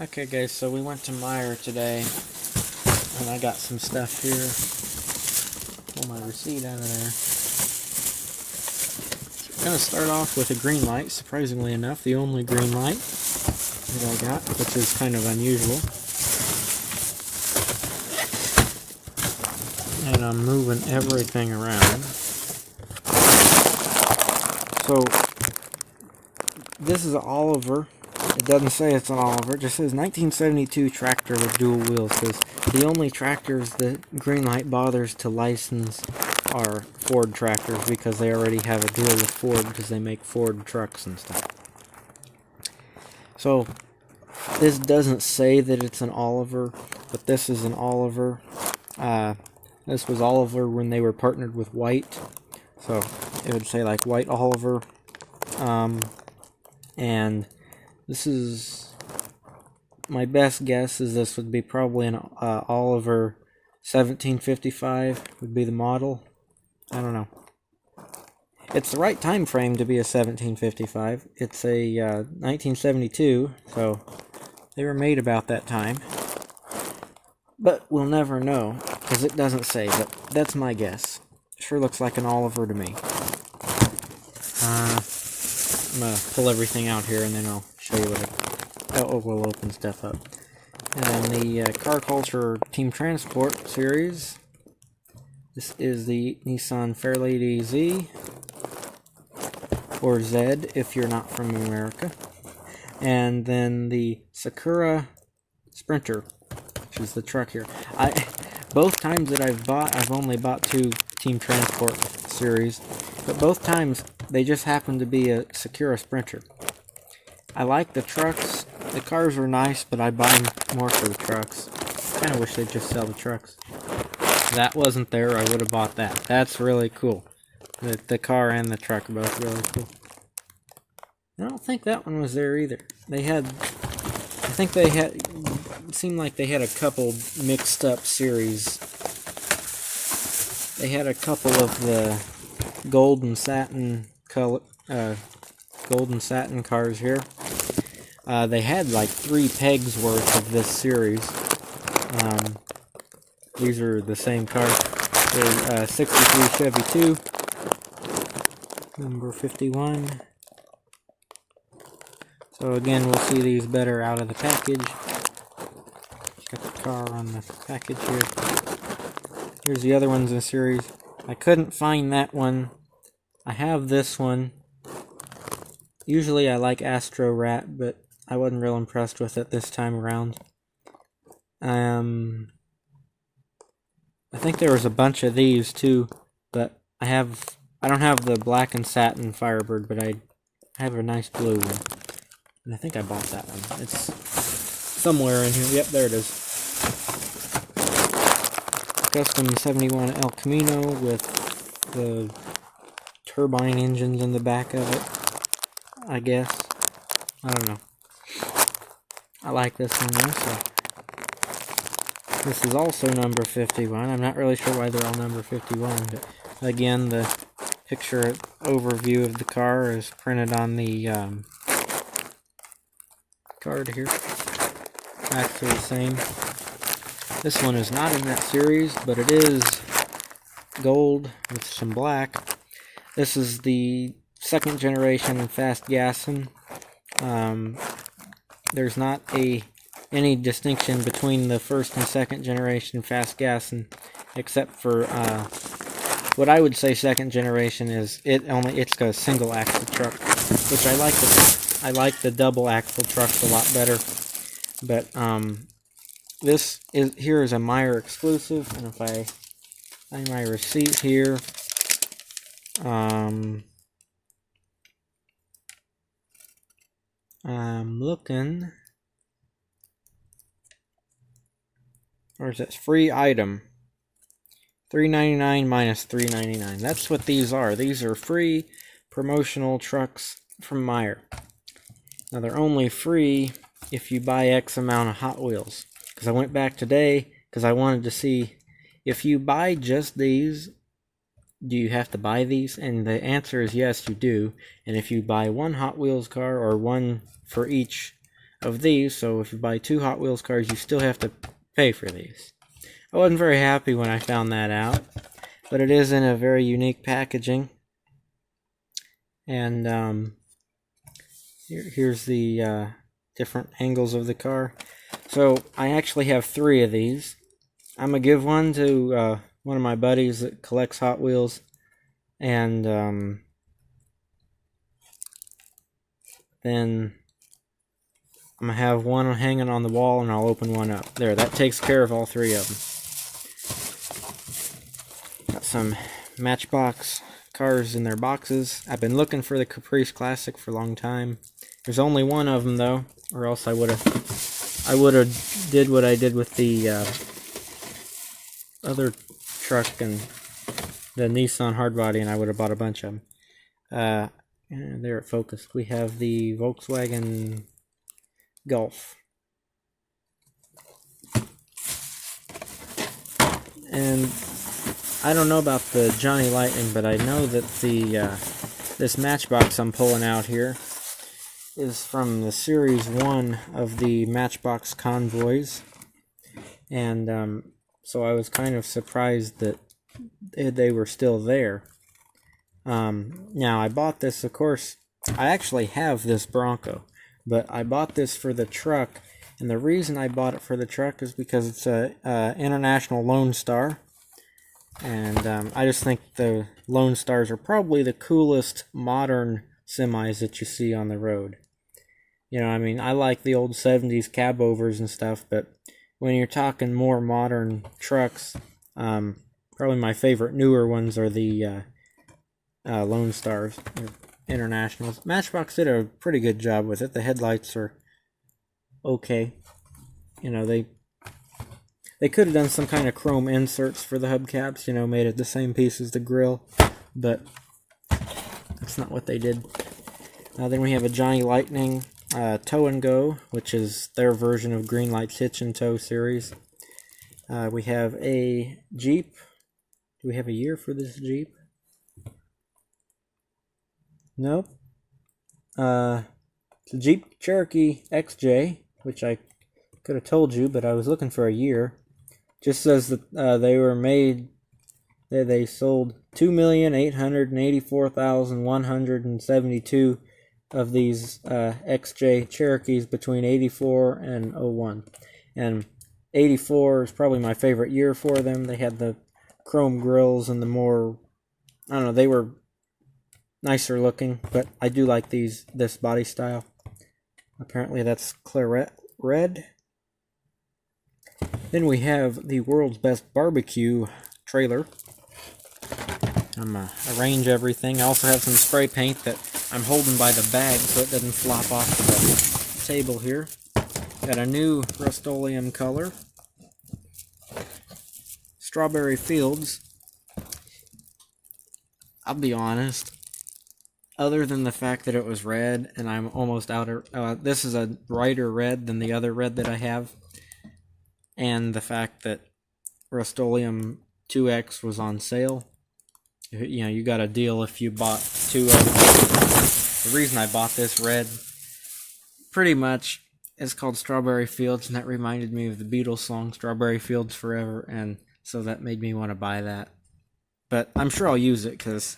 Okay guys, so we went to Meijer today, and I got some stuff here. Pull my receipt out of there. So we're going to start off with a green light, surprisingly enough, the only green light that I got, which is kind of unusual. And I'm moving everything around. So, this is an Oliver. It doesn't say it's an Oliver, it just says 1972 tractor with dual wheels, because the only tractors that Greenlight bothers to license are Ford tractors, because they already have a deal with Ford, because they make Ford trucks and stuff. So, this doesn't say that it's an Oliver, but this is an Oliver. This was Oliver when they were partnered with White, so it would say like White Oliver, and this is, my best guess is this would be probably an Oliver 1755 would be the model. I don't know. It's the right time frame to be a 1755. It's a 1972, so they were made about that time. But we'll never know, because it doesn't say, but that's my guess. Sure looks like an Oliver to me. I'm going to pull everything out here and then I'll show you what we'll open stuff up. And the Car Culture Team Transport series. This is the Nissan Fairlady Z, or Z if you're not from America. And then the Sakura Sprinter, which is the truck here. Both times that I've only bought two Team Transport series, but both times they just happen to be a Sakura Sprinter. I like the trucks. The cars are nice, but I buy them more for the trucks. Kind of wish they'd just sell the trucks. If that wasn't there, I would have bought that. That's really cool. The car and the truck are both really cool. I don't think that one was there either. It seemed like they had a couple mixed up series. They had a couple of the golden satin cars here. They had like 3 pegs worth of this series. These are the same cars. They're 63 Chevy 2, number 51. So again, we'll see these better out of the package. Got the car on the package here. Here's the other ones in the series. I couldn't find that one. I have this one. Usually I like Astro Rat, but I wasn't real impressed with it this time around. I think there was a bunch of these too, but I don't have the black and satin Firebird, but I have a nice blue one. And I think I bought that one. It's somewhere in here. Yep, there it is. Custom 71 El Camino with the turbine engines in the back of it, I guess. I don't know. I like this one though, so. This is also number 51. I'm not really sure why they're all number 51, but again, the picture overview of the car is printed on the card here. Actually the same. This one is not in that series, but it is gold with some black. This is the second generation fast gassing. There's not any distinction between the first and second generation fast gassing, except for what I would say second generation is it's a single axle truck, which I like. I like the double axle trucks a lot better. But here is a Meijer exclusive, and if I find my receipt here, I'm looking. Where's this free item? $3.99 minus $3.99. That's what these are. These are free promotional trucks from Meijer. Now they're only free if you buy X amount of Hot Wheels. Because I went back today because I wanted to see if you buy just these, do you have to buy these? And the answer is yes, you do. And if you buy one Hot Wheels car or one for each of these, so if you buy 2 Hot Wheels cars, you still have to pay for these. I wasn't very happy when I found that out, but it is in a very unique packaging. And here's the different angles of the car. So I actually have 3 of these. I'm going to give one to one of my buddies that collects Hot Wheels, and then I'm going to have one hanging on the wall, and I'll open one up. There, that takes care of all 3 of them. Got some Matchbox cars in their boxes. I've been looking for the Caprice Classic for a long time. There's only one of them though, or else I would have did what I did with the other truck and the Nissan hardbody, and I would have bought a bunch of them. And there it focused. We have the Volkswagen Golf. And I don't know about the Johnny Lightning, but I know that the this Matchbox I'm pulling out here is from the Series 1 of the Matchbox Convoys. And so I was kind of surprised that they were still there. Now, I bought this, of course, I actually have this Bronco, but I bought this for the truck, and the reason I bought it for the truck is because it's a International Lone Star, and I just think the Lone Stars are probably the coolest modern semis that you see on the road. You know, I mean, I like the old 70s cab overs and stuff, but when you're talking more modern trucks, probably my favorite newer ones are the Lone Stars, or Internationals. Matchbox did a pretty good job with it. The headlights are okay. You know, they could have done some kind of chrome inserts for the hubcaps, you know, made it the same piece as the grill, but that's not what they did. Then we have a Johnny Lightning Tow and Go, which is their version of Greenlight's Hitch and Tow series. We have a Jeep. Do we have a year for this Jeep? Nope. It's a Jeep Cherokee Xj, which I could have told you, but I was looking for a year. Just says that they were made, they sold 2,884,172 of these XJ Cherokees between 84 and 01. And 84 is probably my favorite year for them. They had the chrome grills and the more, I don't know, they were nicer looking, but I do like this body style. Apparently that's claret red. Then we have the world's best barbecue trailer. I'm going to arrange everything. I also have some spray paint that I'm holding by the bag so it doesn't flop off the table here. Got a new Rust-Oleum color. Strawberry Fields. I'll be honest, other than the fact that it was red, and I'm almost out of... this is a brighter red than the other red that I have. And the fact that Rust-Oleum 2X was on sale. You know, you got a deal if you bought 2 of them. The reason I bought this red, pretty much, is called Strawberry Fields, and that reminded me of the Beatles song Strawberry Fields Forever, and so that made me want to buy that. But I'm sure I'll use it, because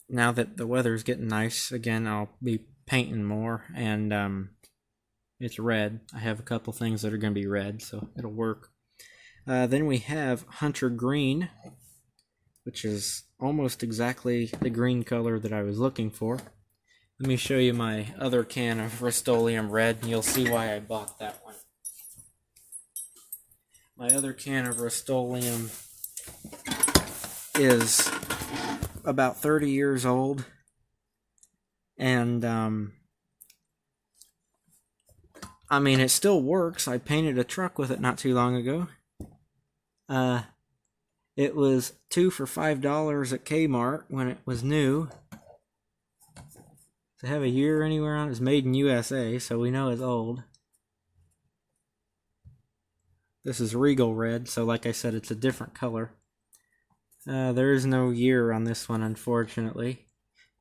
now that the weather's getting nice again, I'll be painting more, and it's red. I have a couple things that are going to be red, so it'll work. Then we have Hunter Green, which is almost exactly the green color that I was looking for. Let me show you my other can of Rust-Oleum red, and you'll see why I bought that one. My other can of Rust-Oleum is about 30 years old, and I mean, it still works. I painted a truck with it not too long ago. It was 2 for $5 at Kmart when it was new. To have a year anywhere on it, it's made in USA, so we know it's old. This is Regal Red, so like I said, it's a different color. There is no year on this one, unfortunately,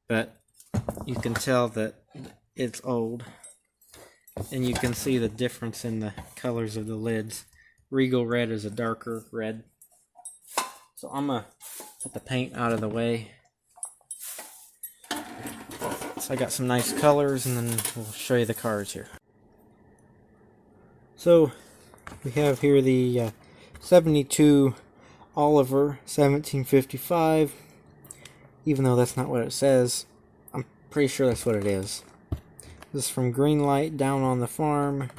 but you can tell that it's old. and you can see the difference in the colors of the lids. Regal red is a darker red. So I'm gonna put the paint out of the way. So I got some nice colors, and then we'll show you the cars here. So we have here the 72 Oliver 1755. Even though that's not what it says, I'm pretty sure that's what it is. This is from Greenlight Down on the Farm,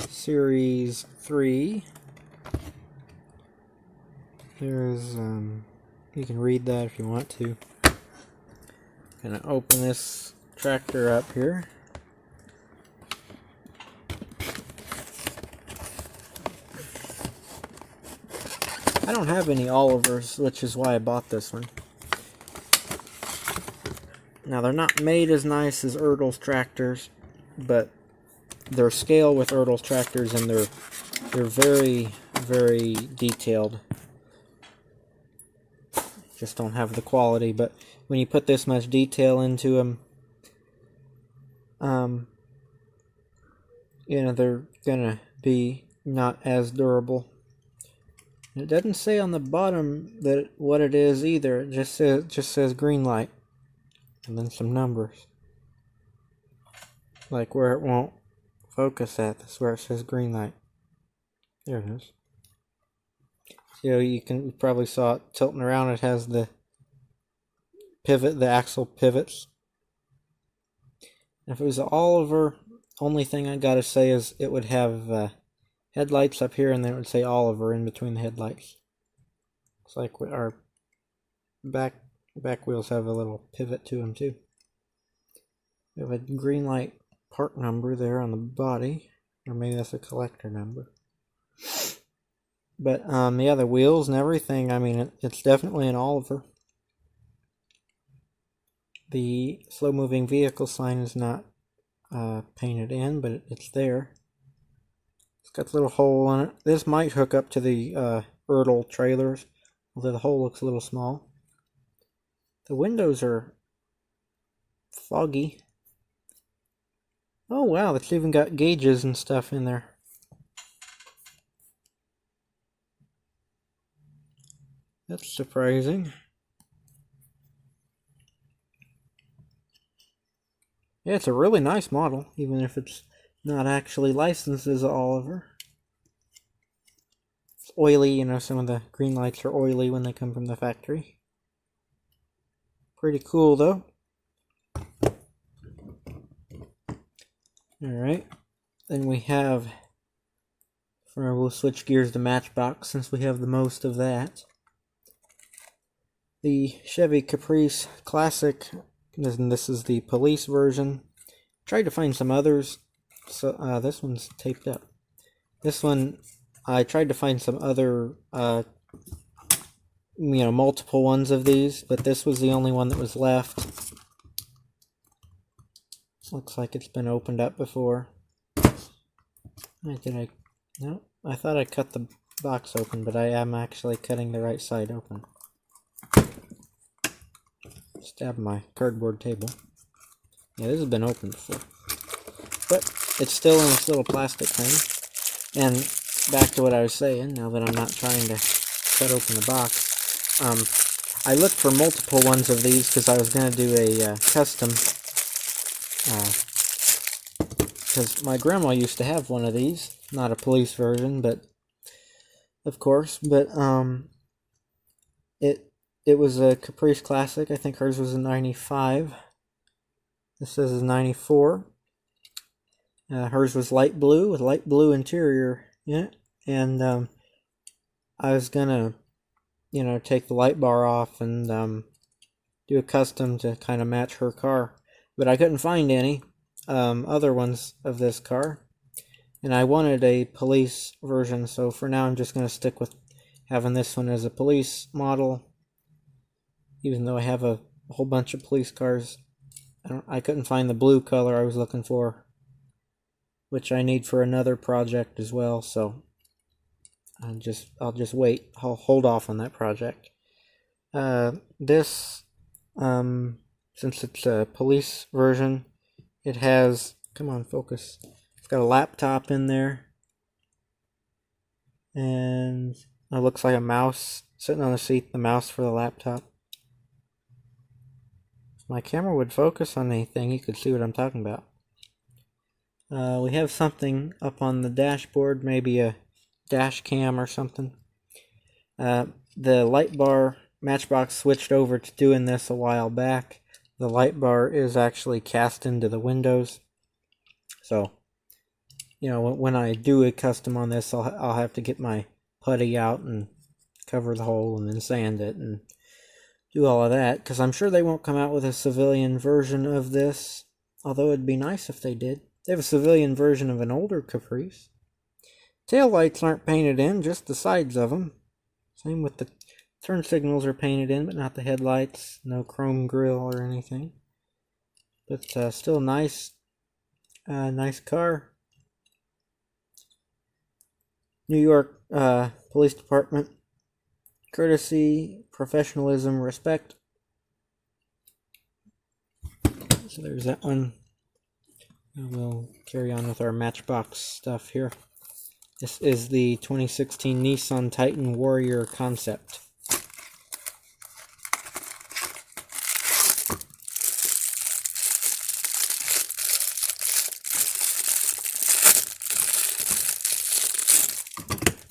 Series 3. There's, you can read that if you want to. Gonna open this tractor up here. I don't have any Olivers, which is why I bought this one. Now, they're not made as nice as Ertl's tractors, but they're scale with Ertl's tractors, and they're very, very detailed. Just don't have the quality, but when you put this much detail into them, you know, they're gonna be not as durable. It doesn't say on the bottom that what it is either. It just says Greenlight. And then some numbers. Like where it won't focus at. That's where it says Greenlight. There it is. So you probably saw it tilting around. It has the pivot, the axle pivots. If it was an Oliver, only thing I gotta say is it would have headlights up here, and then it would say Oliver in between the headlights. It's like our back wheels have a little pivot to them too. We have a Greenlight part number there on the body, or maybe that's a collector number. But the other wheels and everything, I mean, it's definitely an Oliver. The slow moving vehicle sign is not painted in, but it's there. It's got a little hole in it. This might hook up to the Ertl trailers, although the hole looks a little small. The windows are foggy. Oh wow, it's even got gauges and stuff in there. That's surprising. Yeah, it's a really nice model, even if it's not actually licensed as an Oliver. It's oily, you know, some of the Greenlights are oily when they come from the factory. Pretty cool though. Alright, then we have, we'll switch gears to Matchbox since we have the most of that. The Chevy Caprice Classic, and this is the police version. Tried to find some others, so this one's taped up. This one, I tried to find some other, you know, multiple ones of these, but this was the only one that was left. Looks like it's been opened up before. No, I thought I cut the box open, but I am actually cutting the right side open. Stab my cardboard table. Yeah, this has been opened before. But it's still in this little plastic thing. And back to what I was saying, now that I'm not trying to cut open the box. I looked for multiple ones of these because I was going to do a custom. Because my grandma used to have one of these. Not a police version, but of course. But it was a Caprice Classic. I think hers was a 95. This says a 94. Hers was light blue with light blue interior in it. And I was going to, you know, take the light bar off and do a custom to kind of match her car. But I couldn't find any other ones of this car. And I wanted a police version, so for now I'm just going to stick with having this one as a police model. Even though I have a whole bunch of police cars. I couldn't find the blue color I was looking for, which I need for another project as well, so I'll just wait. I'll hold off on that project. This, since it's a police version, it has, come on, focus. It's got a laptop in there. And it looks like a mouse sitting on the seat, the mouse for the laptop. If my camera would focus on anything, you could see what I'm talking about. We have something up on the dashboard, maybe a dash cam or something. The light bar, Matchbox switched over to doing this a while back. The light bar is actually cast into the windows. So, you know, when I do a custom on this, I'll have to get my putty out and cover the hole and then sand it and do all of that, because I'm sure they won't come out with a civilian version of this, although it'd be nice if they did. They have a civilian version of an older Caprice. Tail lights aren't painted in, just the sides of them. Same with the turn signals are painted in, but not the headlights. No chrome grille or anything. But still nice. Nice car. New York Police Department. Courtesy, professionalism, respect. So there's that one. And we'll carry on with our Matchbox stuff here. This is the 2016 Nissan Titan Warrior concept.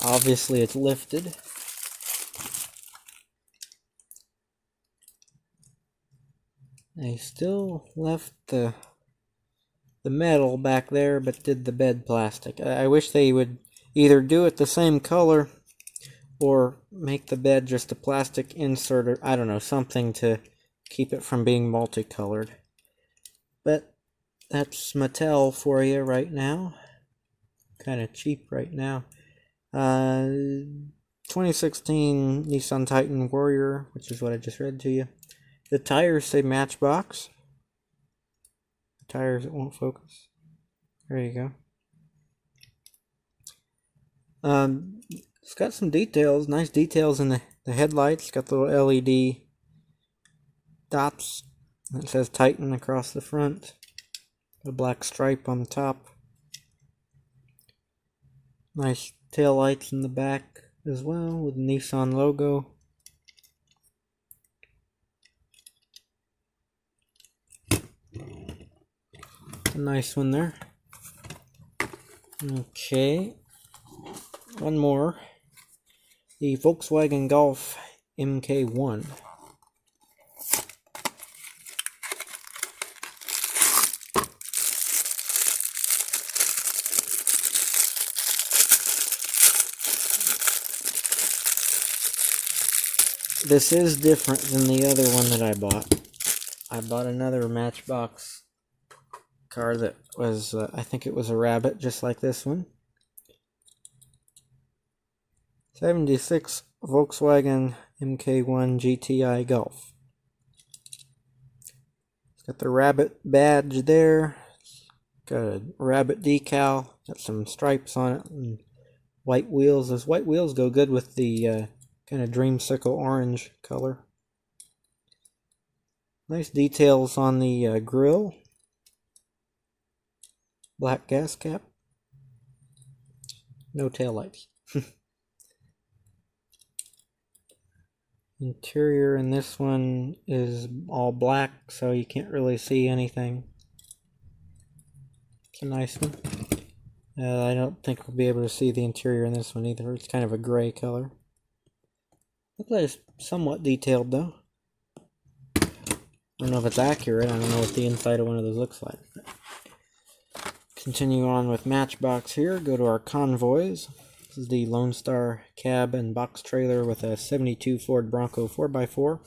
Obviously it's lifted. They still left the metal back there, but did the bed plastic. I wish they would either do it the same color or make the bed just a plastic insert, or I don't know, something to keep it from being multicolored. But that's Mattel for you right now. Kind of cheap right now. 2016 Nissan Titan Warrior, which is what I just read to you. The tires say Matchbox. The tires, it won't focus. There you go. It's got some details, nice details in the headlights. It's got the little LED dots. It says Titan across the front. A black stripe on the top. Nice tail lights in the back as well with the Nissan logo. A nice one there. Okay. One more. The Volkswagen Golf Mk1. This is different than the other one that I bought. I bought another Matchbox car that was, I think it was a Rabbit, just like this one. 76 Volkswagen Mk1 Gti Golf. It's got the Rabbit badge there. Got a Rabbit decal. Got some stripes on it and white wheels. Those white wheels go good with the kind of dreamsicle orange color. Nice details on the grille. Black gas cap. No taillights. Interior in this one is all black, so you can't really see anything. It's a nice one. I don't think we'll be able to see the interior in this one either. It's kind of a gray color. Looks like it's somewhat detailed though. I don't know if it's accurate. I don't know what the inside of one of those looks like. Continue on with Matchbox here. Go to our convoys. This is the Lone Star cab and box trailer with a 72 Ford Bronco 4x4.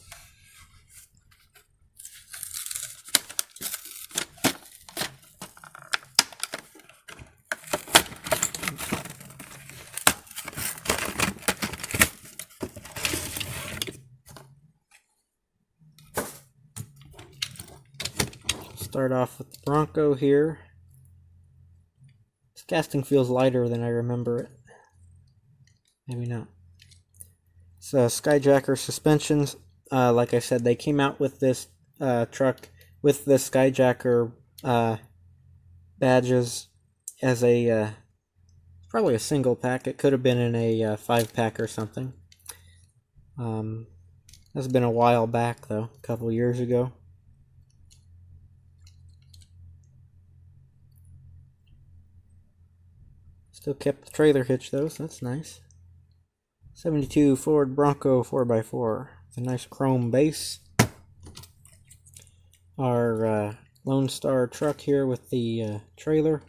Start off with the Bronco here. This casting feels lighter than I remember it. Maybe not. So Skyjacker suspensions. Like I said, they came out with this truck with the Skyjacker badges as a probably a single pack. It could have been in a 5-pack or something. That's been a while back though, a couple years ago. Still kept the trailer hitch though, so that's nice. 72 Ford Bronco 4x4. It's a nice chrome base. Our Lone Star truck here with the trailer.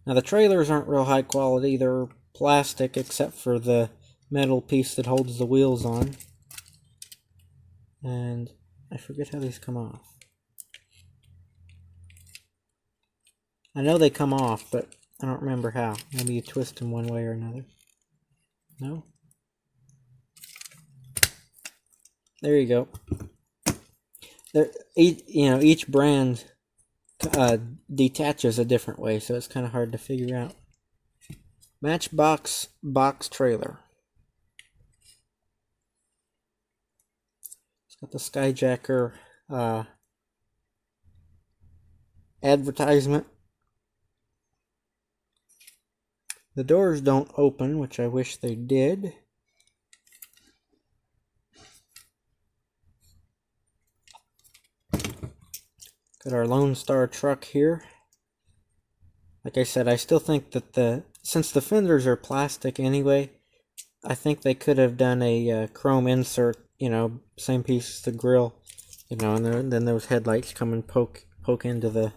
Now the trailers aren't real high quality. They're plastic except for the metal piece that holds the wheels on. And I forget how these come off. I know they come off, but I don't remember how. Maybe you twist them one way or another. No? There you go. Each brand detaches a different way, so it's kind of hard to figure out. Matchbox box trailer. It's got the Skyjacker advertisement. The doors don't open, which I wish they did. Got our Lone Star truck here. Like I said, I still think that since the fenders are plastic anyway, I think they could have done a chrome insert, same piece as the grill, and then those headlights come and poke into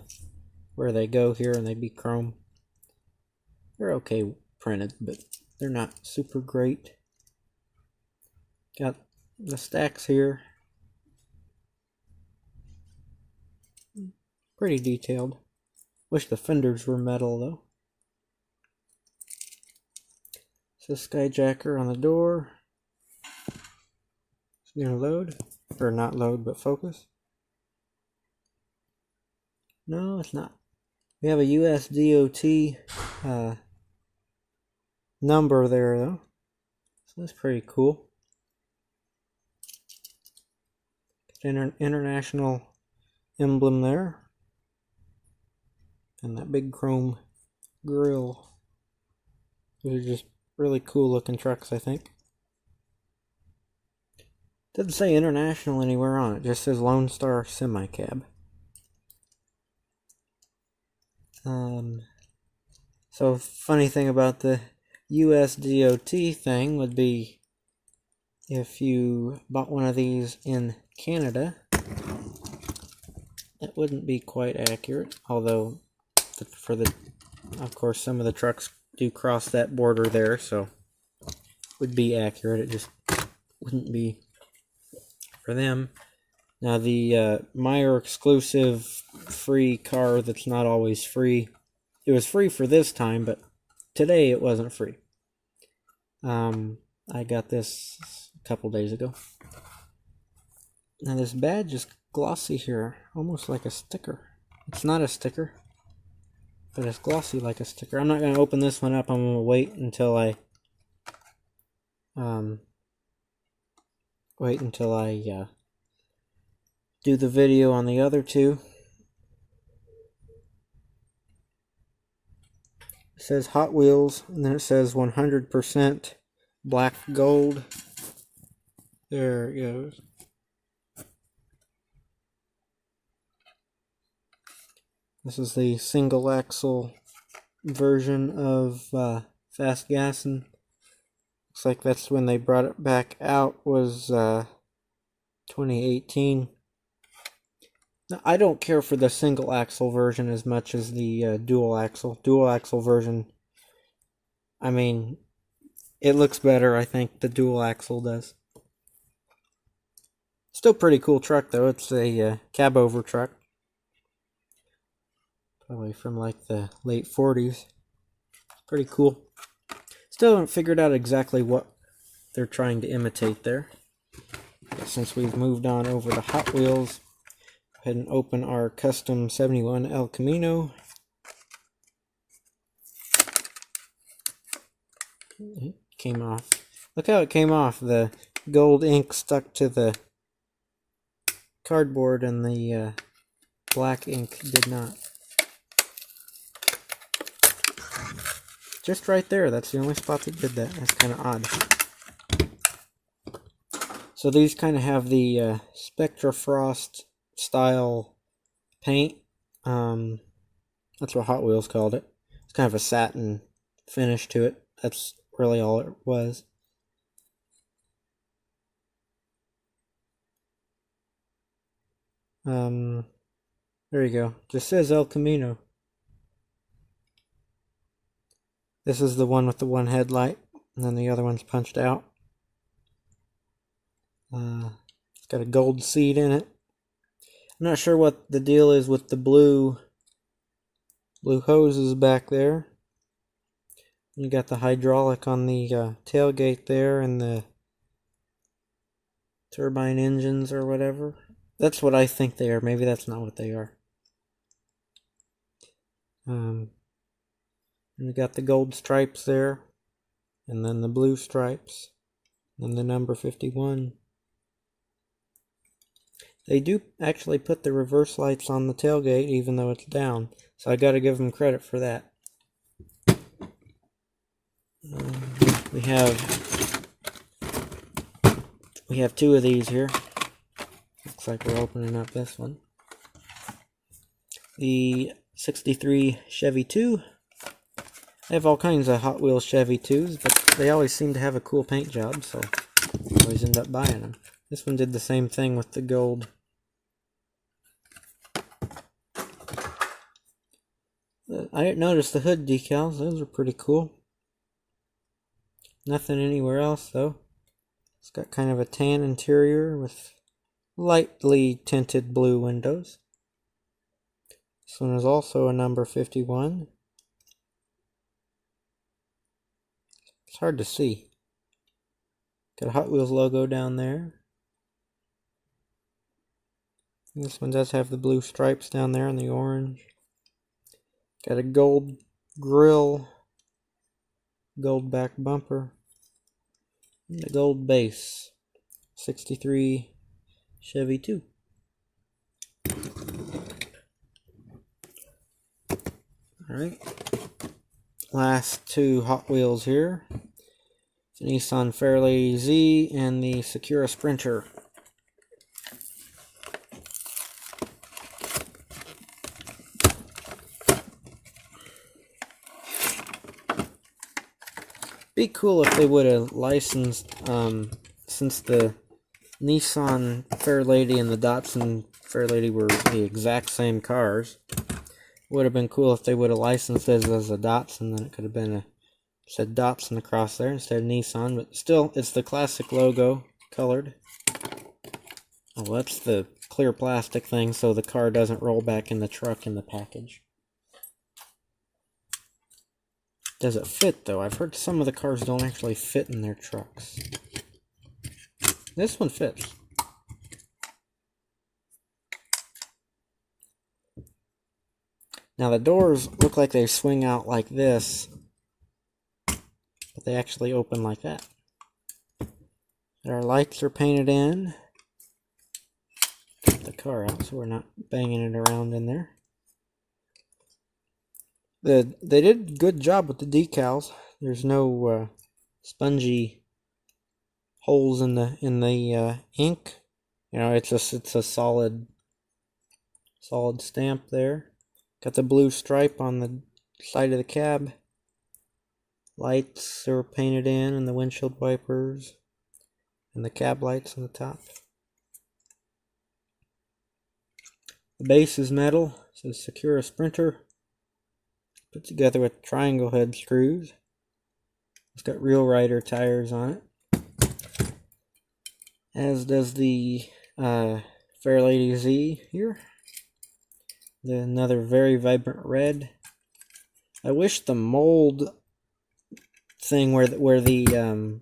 where they go here, and they'd be chrome. They're okay printed, but they're not super great. Got the stacks here. Pretty detailed. Wish the fenders were metal though. It's a Skyjacker on the door. It's gonna load. Or not load, but focus. No, it's not. We have a US DOT number there though. So that's pretty cool. International emblem there. And that big chrome grille. These are just really cool looking trucks, I think. Doesn't say International anywhere on it, just says Lone Star Semi-Cab. So funny thing about the US DOT thing would be if you bought one of these in Canada, it wouldn't be quite accurate, although of course some of the trucks do cross that border there, so it would be accurate. It just wouldn't be for them. Now the Meijer exclusive free car that's not always free, it was free for this time, but today it wasn't free. I got this a couple days ago. Now this badge is glossy here, almost like a sticker. It's not a sticker, but it's glossy like a sticker. I'm not going to open this one up. I'm going to wait until I do the video on the other two. It says Hot Wheels, and then it says 100% black gold. There it goes. This is the single axle version of Fast Gassin'. Looks like that's when they brought it back out, was 2018. Now, I don't care for the single axle version as much as the dual axle. Dual axle version, I mean, it looks better, I think, the dual axle does. Still pretty cool truck though. It's a cab over truck. Probably from like the late 40s. Pretty cool. Still haven't figured out exactly what they're trying to imitate there. But since we've moved on over to Hot Wheels, go ahead and open our custom 71 El Camino. It came off. Look how it came off. The gold ink stuck to the cardboard and the black ink did not. just right there. That's the only spot that did that. That's kind of odd. So these kind of have the Spectra Frost style paint. That's what Hot Wheels called it. It's kind of a satin finish to it. That's really all it was. There you go. Just says El Camino. This is the one with the one headlight, and then the other one's punched out. It's got a gold seat in it. I'm not sure what the deal is with the blue hoses back there. You got the hydraulic on the tailgate there, and the turbine engines or whatever. That's what I think they are. Maybe that's not what they are. And we got the gold stripes there, and then the blue stripes, and the number 51. They do actually put the reverse lights on the tailgate even though it's down, so I got to give them credit for that. We have two of these here. Looks like we're opening up this one. The 63 Chevy 2. I have all kinds of Hot Wheels Chevy 2s, but they always seem to have a cool paint job, so I always end up buying them. This one did the same thing with the gold. I didn't notice the hood decals. Those are pretty cool. Nothing anywhere else, though. It's got kind of a tan interior with lightly tinted blue windows. This one is also a number 51. It's hard to see. Got a Hot Wheels logo down there. And this one does have the blue stripes down there and the orange. Got a gold grille, gold back bumper, and a gold base. 63 Chevy 2. Alright. Last two Hot Wheels here. The Nissan Fairlady Z and the Sakura Sprinter. Be cool if they would have licensed, since the Nissan Fairlady and the Datsun Fairlady were the exact same cars. Would have been cool if they would have licensed this as a Datsun, then it could have been said Datsun across there instead of Nissan, but still, it's the classic logo, colored. Oh, that's the clear plastic thing so the car doesn't roll back in the truck in the package. Does it fit, though? I've heard some of the cars don't actually fit in their trucks. This one fits. Now the doors look like they swing out like this, but they actually open like that. Our lights are painted in. Get the car out so we're not banging it around in there. They did a good job with the decals. There's no spongy holes in the ink. You know, it's a solid stamp there. Got the blue stripe on the side of the cab. Lights are painted in, and the windshield wipers, and the cab lights on the top. The base is metal. It says Sakura Sprinter. Put together with triangle head screws. It's got Real Rider tires on it, as does the Fairlady Z here. Another very vibrant red. I wish the mold thing where the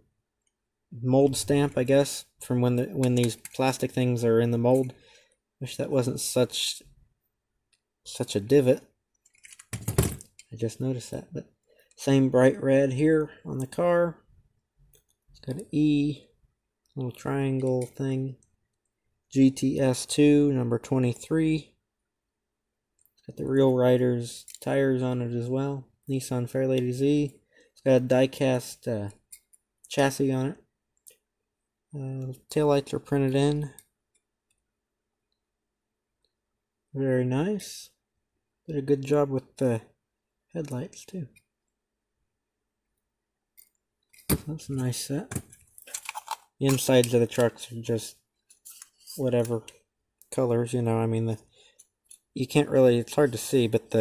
mold stamp, I guess, from when these plastic things are in the mold, wish that wasn't such a divot. I just noticed that, but same bright red here on the car. It's got an E, little triangle thing. GTS2, number 23. It's got the Real Riders tires on it as well. Nissan Fairlady Z. got a die-cast chassis on it. Taillights are printed in. Very nice. Did a good job with the headlights too. That's a nice set. The insides of the trucks are just whatever colors, you know. I mean, you can't really, it's hard to see, but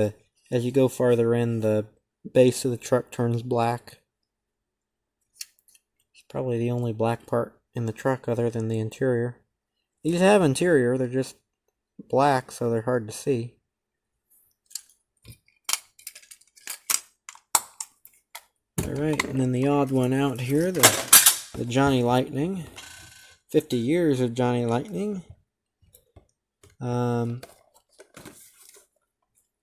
as you go farther in, the base of the truck turns black. It's probably the only black part in the truck other than the interior. These have interior, they're just black, so they're hard to see. Alright, and then the odd one out here, the Johnny Lightning. 50 years of Johnny Lightning.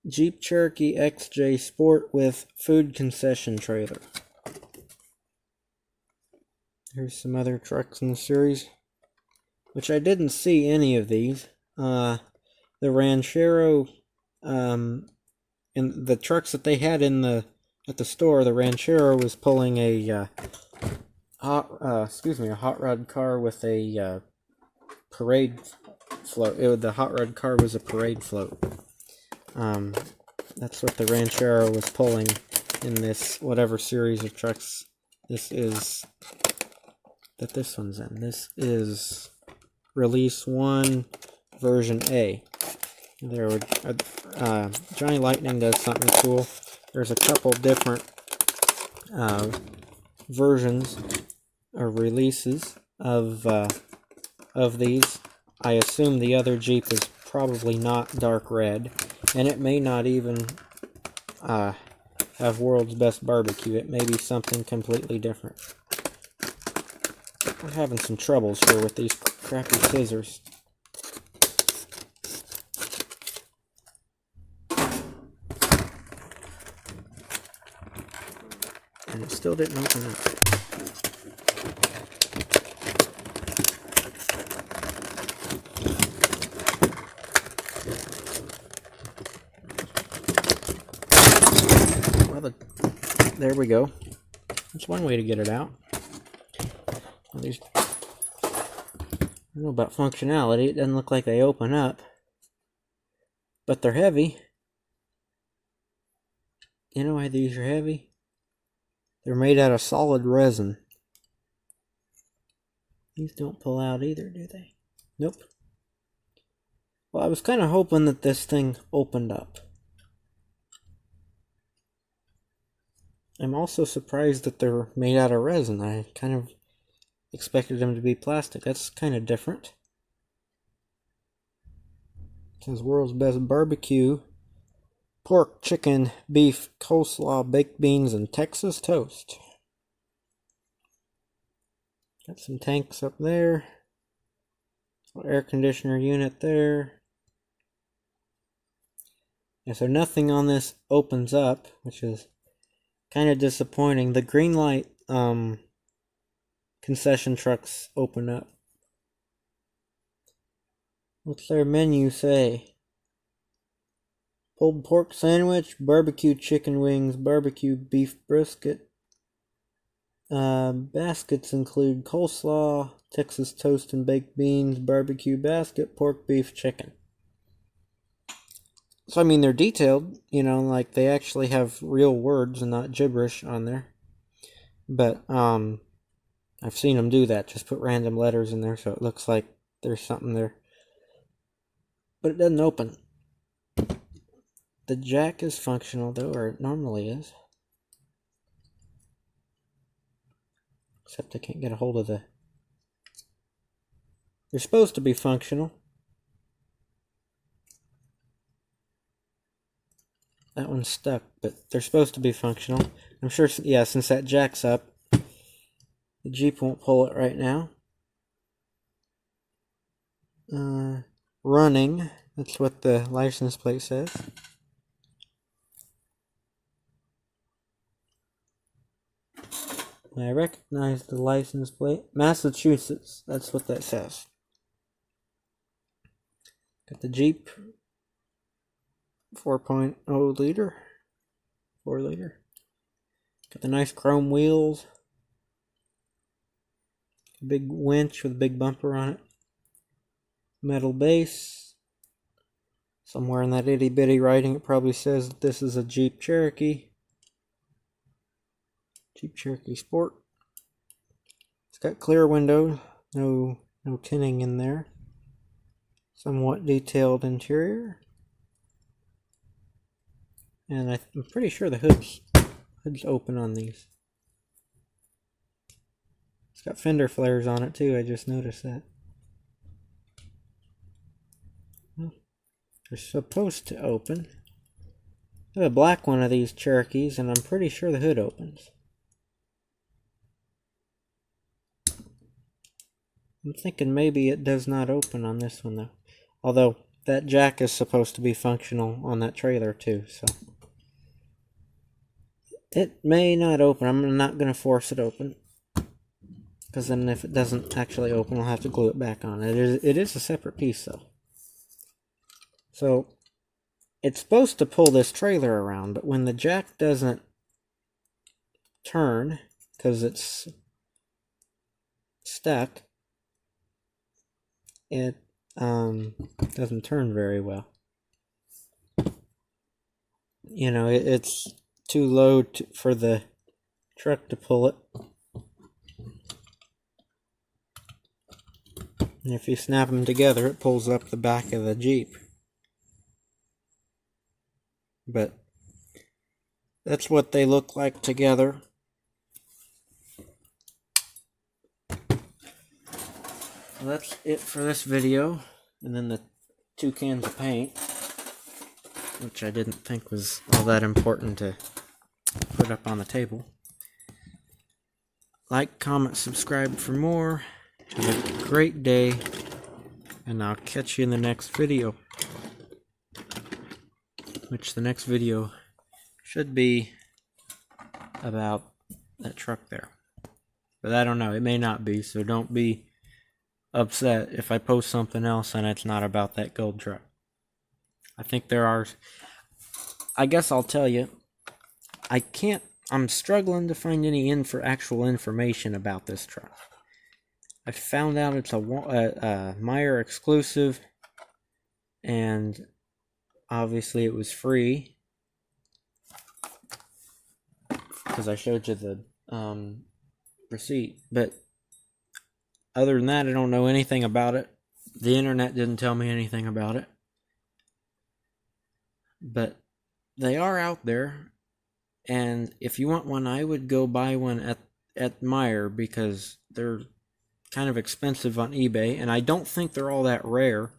Jeep Cherokee Xj Sport with food concession trailer. Here's some other trucks in the series, which I didn't see any of these. The Ranchero, and the trucks that they had at the store, the Ranchero was pulling a hot rod car with a parade float. The hot rod car was a parade float. That's what the Ranchero was pulling in this whatever series of trucks this is that this one's in. This is Release 1 Version A. There would Johnny Lightning does something cool. There's a couple different versions or releases of these. I assume the other Jeep is probably not dark red, and it may not even have World's Best Barbecue. It may be something completely different. We're having some troubles here with these crappy scissors. And it still didn't open up. Well, there we go. That's one way to get it out. Well, I don't know about functionality. It doesn't look like they open up. But they're heavy. You know why these are heavy? They're made out of solid resin. These don't pull out either, do they? Nope. Well, I was kind of hoping that this thing opened up. I'm also surprised that they're made out of resin. I kind of expected them to be plastic. That's kind of different. It says World's Best Barbecue. Pork, chicken, beef, coleslaw, baked beans, and Texas toast. Got some tanks up there. Air conditioner unit there. Yeah, so nothing on this opens up, which is kind of disappointing. The green light concession trucks open up. What's their menu say? Pulled pork sandwich, barbecue chicken wings, barbecue beef brisket. Baskets include coleslaw, Texas toast and baked beans, barbecue basket, pork, beef, chicken. So, I mean, they're detailed, you know, like they actually have real words and not gibberish on there. But, I've seen them do that, just put random letters in there so it looks like there's something there. But it doesn't open. The jack is functional though, or it normally is. Except I can't get a hold of the... They're supposed to be functional. That one's stuck, but they're supposed to be functional. I'm sure, yeah, since that jack's up, the Jeep won't pull it right now. Running, that's what the license plate says. I recognize the license plate. Massachusetts, that's what that says. Got the Jeep 4.0 liter. 4 liter. Got the nice chrome wheels. Big winch with a big bumper on it. Metal base. Somewhere in that itty bitty writing it probably says that this is a Jeep Cherokee. Jeep Cherokee Sport. It's got clear windows, no tinting in there. Somewhat detailed interior. And I'm pretty sure the hood's open on these. It's got fender flares on it too, I just noticed that. Well, they're supposed to open. I have a black one of these Cherokees and I'm pretty sure the hood opens. I'm thinking maybe it does not open on this one though. Although that jack is supposed to be functional on that trailer too, so. It may not open. I'm not going to force it open. Because then if it doesn't actually open, I'll have to glue it back on. It is a separate piece though. So, it's supposed to pull this trailer around, but when the jack doesn't turn, because it's stuck, it doesn't turn very well. You know, it's too low for the truck to pull it. And if you snap them together, it pulls up the back of the Jeep. But that's what they look like together. Well, that's it for this video. And then the 2 cans of paint, which I didn't think was all that important to put up on the table. Like, comment, subscribe for more. Have a great day, and I'll catch you in the next video. Which the next video should be about that truck there. But I don't know, it may not be, so don't be upset if I post something else and it's not about that gold truck. I think there are, I guess I'll tell you, I'm struggling to find any actual information about this truck. I found out it's a Meijer exclusive, and obviously it was free because I showed you the receipt. But other than that, I don't know anything about it. The internet didn't tell me anything about it. But they are out there, and if you want one, I would go buy one at Meijer because they're kind of expensive on eBay, and I don't think they're all that rare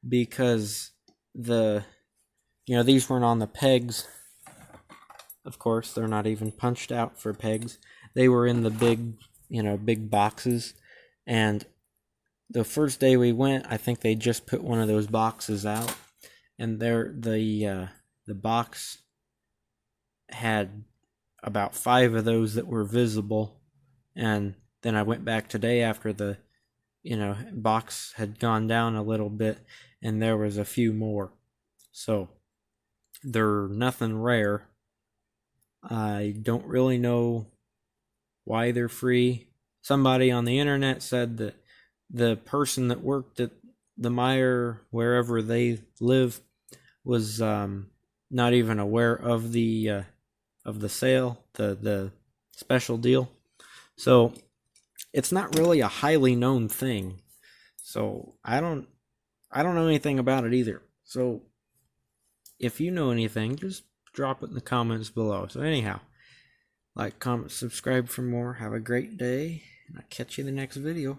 because these weren't on the pegs. Of course, they're not even punched out for pegs. They were in the big boxes, and the first day we went, I think they just put one of those boxes out, and the box had about 5 of those that were visible, and then I went back today after the, box had gone down a little bit, and there was a few more. So, they're nothing rare. I don't really know why they're free. Somebody on the internet said that the person that worked at the Meijer, wherever they live, was not even aware of the sale, the special deal. So, it's not really a highly known thing. So I don't know anything about it either. So if you know anything, just drop it in the comments below. So anyhow, like, comment, subscribe for more. Have a great day, and I'll catch you in the next video.